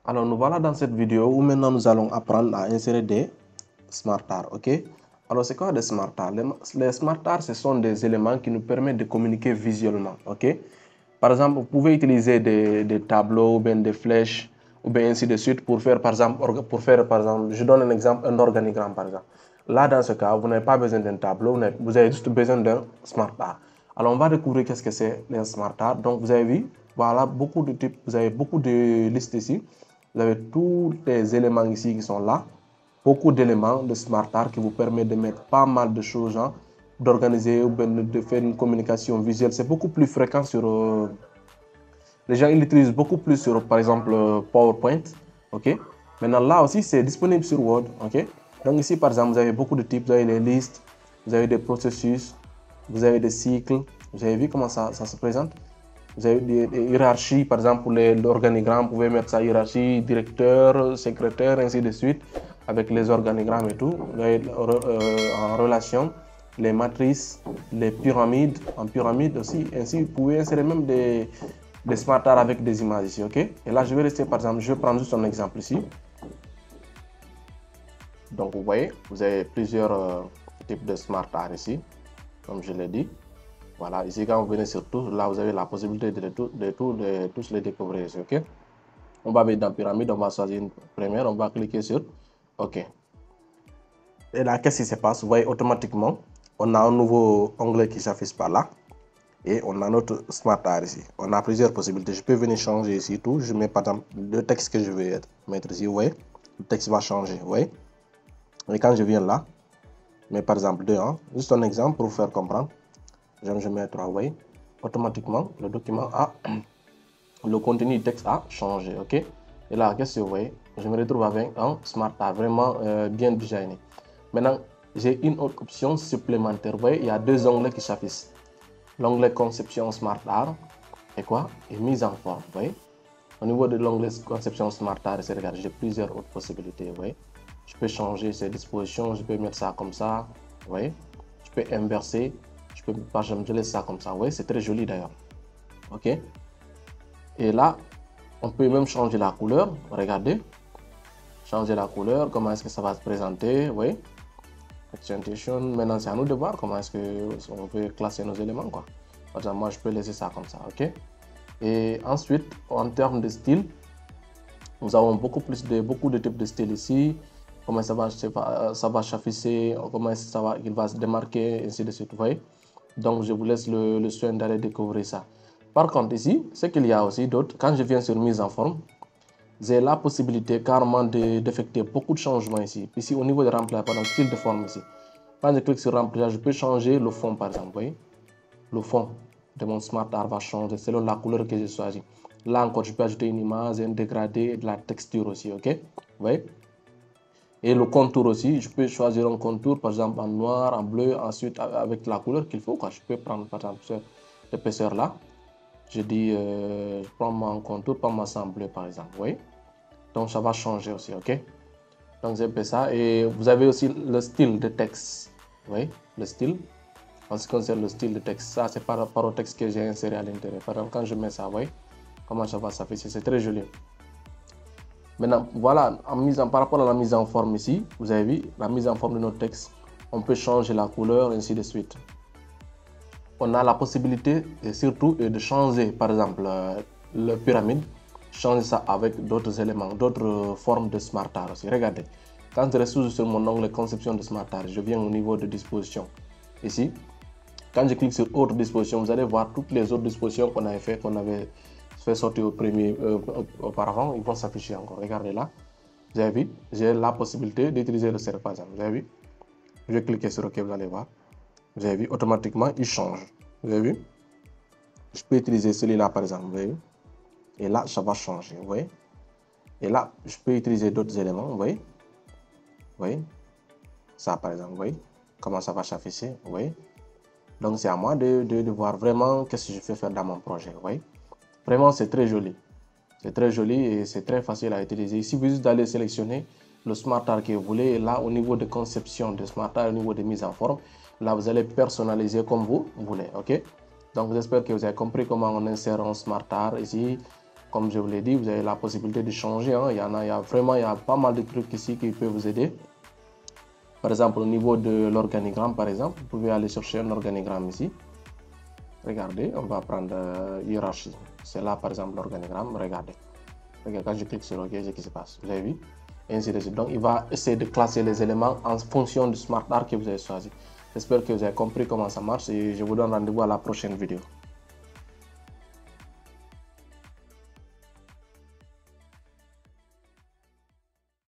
Alors nous voilà dans cette vidéo où maintenant nous allons apprendre à insérer des smartards, ok? Alors c'est quoi des smartards? Les smartards, ce sont des éléments qui nous permettent de communiquer visuellement, ok? Par exemple, vous pouvez utiliser des tableaux ou bien des flèches ou bien ainsi de suite pour faire par exemple, je donne un exemple, un organigramme par exemple. Là, dans ce cas, vous n'avez pas besoin d'un tableau, vous avez juste besoin d'un smartard. Alors, on va découvrir qu'est-ce que c'est les smartards. Donc, vous avez vu, voilà, beaucoup de types, vous avez beaucoup de listes ici. Vous avez tous les éléments ici qui sont là. Beaucoup d'éléments de smartard qui vous permettent de mettre pas mal de choses, hein, d'organiser ou de faire une communication visuelle. C'est beaucoup plus fréquent sur... les gens ils l'utilisent beaucoup plus sur, par exemple, PowerPoint. Ok. Maintenant, là aussi, c'est disponible sur Word. Ok. Donc ici, par exemple, vous avez beaucoup de types. Vous avez des listes, vous avez des processus, vous avez des cycles. Vous avez vu comment ça se présente? Vous avez des hiérarchies, par exemple, pour l'organigramme, vous pouvez mettre ça hiérarchie, directeur, secrétaire, ainsi de suite, avec les organigrammes et tout. Vous avez en relation les matrices, les pyramides, en pyramide aussi. Ainsi, vous pouvez insérer même des smartards avec des images ici, ok? Et là, je vais rester, par exemple, je vais prendre juste un exemple ici. Donc, vous voyez, vous avez plusieurs types de smartards ici, comme je l'ai dit. Voilà, ici quand vous venez sur tous, là vous avez la possibilité de tous les découvrir ici, ok? On va aller dans pyramide, on va choisir une première, on va cliquer sur OK. Et là, qu'est-ce qui se passe? Vous voyez, automatiquement, on a un nouveau onglet qui s'affiche par là. Et on a notre smartard ici. On a plusieurs possibilités. Je peux venir changer ici tout. Je mets par exemple le texte que je vais mettre ici, vous voyez? Le texte va changer, vous voyez? Et quand je viens là, mais par exemple 2, hein, juste un exemple pour vous faire comprendre. Je mets 3, vous voyez, automatiquement le document a le contenu du texte a changé, ok? Et là, qu'est-ce que vous voyez? Je me retrouve avec un smartard vraiment bien designé. Maintenant, j'ai une autre option supplémentaire. Vous voyez, il y a deux onglets qui s'affichent. L'onglet conception smartard et quoi? Et mise en forme, vous voyez? Au niveau de l'onglet conception smartard, regarde, j'ai plusieurs autres possibilités, vous voyez? Je peux changer ces dispositions, je peux mettre ça comme ça, vous voyez? Je peux inverser. Par exemple, je laisse ça comme ça. Vous voyez, c'est très joli d'ailleurs. Ok. Et là, on peut même changer la couleur. Regardez. Changer la couleur. Comment est-ce que ça va se présenter? Vous voyez. Accentuation. Maintenant, c'est à nous de voir comment est-ce qu'on peut classer nos éléments, quoi. Par exemple, moi, je peux laisser ça comme ça. Ok. Et ensuite, en termes de style, nous avons beaucoup de types de styles ici. Comment ça va s'afficher, comment il va se démarquer, ainsi de suite. Vous voyez. Donc, je vous laisse le soin d'aller découvrir ça. Par contre, ici, ce qu'il y a aussi d'autres, quand je viens sur mise en forme, j'ai la possibilité carrément d'effectuer beaucoup de changements ici. Ici, au niveau de remplissage, par exemple, style de forme ici. Quand je clique sur remplissage, je peux changer le fond, par exemple. Vous voyez, le fond de mon smartard va changer selon la couleur que j'ai choisie. Là encore, je peux ajouter une image, un dégradé et de la texture aussi, ok? Vous voyez? Et le contour aussi, je peux choisir un contour, par exemple en noir, en bleu, ensuite avec la couleur qu'il faut, quoi. Je peux prendre par exemple cette épaisseur là. Je dis, je prends mon contour, pas moi ça en bleu par exemple, vous voyez. Donc ça va changer aussi, ok. Donc j'ai fait ça et vous avez aussi le style de texte, vous voyez, le style. En ce qui concerne le style de texte, ça c'est par rapport au texte que j'ai inséré à l'intérieur. Par exemple, quand je mets ça, vous voyez, comment ça va s'afficher, c'est très joli. Maintenant, voilà, par rapport à la mise en forme ici, vous avez vu, la mise en forme de notre texte, on peut changer la couleur, ainsi de suite. On a la possibilité, et surtout, de changer, par exemple, le pyramide, changer ça avec d'autres éléments, d'autres formes de smartard aussi. Regardez, quand je reste sur mon onglet conception de smartard, je viens au niveau de disposition. Ici, quand je clique sur autre disposition, vous allez voir toutes les autres dispositions qu'on avait fait, sortir auparavant, ils vont s'afficher encore. Regardez là, vous avez vu, j'ai la possibilité d'utiliser le cercle par exemple. Vous avez vu, je vais cliquer sur OK, vous allez voir. Vous avez vu, automatiquement, il change. Vous avez vu, je peux utiliser celui-là par exemple. Vous avez vu, et là, ça va changer. Vous voyez, et là, je peux utiliser d'autres éléments. Vous voyez, ça par exemple. Vous voyez, comment ça va s'afficher. Vous voyez, donc c'est à moi de voir vraiment qu'est-ce que je vais faire dans mon projet. Vous voyez. Vraiment, c'est très joli. C'est très joli et c'est très facile à utiliser. Ici, vous juste allez sélectionner le smartard que vous voulez. Et là, au niveau de conception de smartard, au niveau de mise en forme, là, vous allez personnaliser comme vous voulez. OK? Donc, j'espère que vous avez compris comment on insère un smartard ici, comme je vous l'ai dit, vous avez la possibilité de changer. Hein. Il y a pas mal de trucs ici qui peuvent vous aider. Par exemple, au niveau de l'organigramme, par exemple, vous pouvez aller chercher un organigramme ici. Regardez, on va prendre hiérarchie. C'est là, par exemple, l'organigramme. Regardez. Quand je clique sur OK, c'est ce qui se passe. Vous avez vu? Et ainsi de suite. Donc, il va essayer de classer les éléments en fonction du smart art que vous avez choisi. J'espère que vous avez compris comment ça marche et je vous donne rendez-vous à la prochaine vidéo.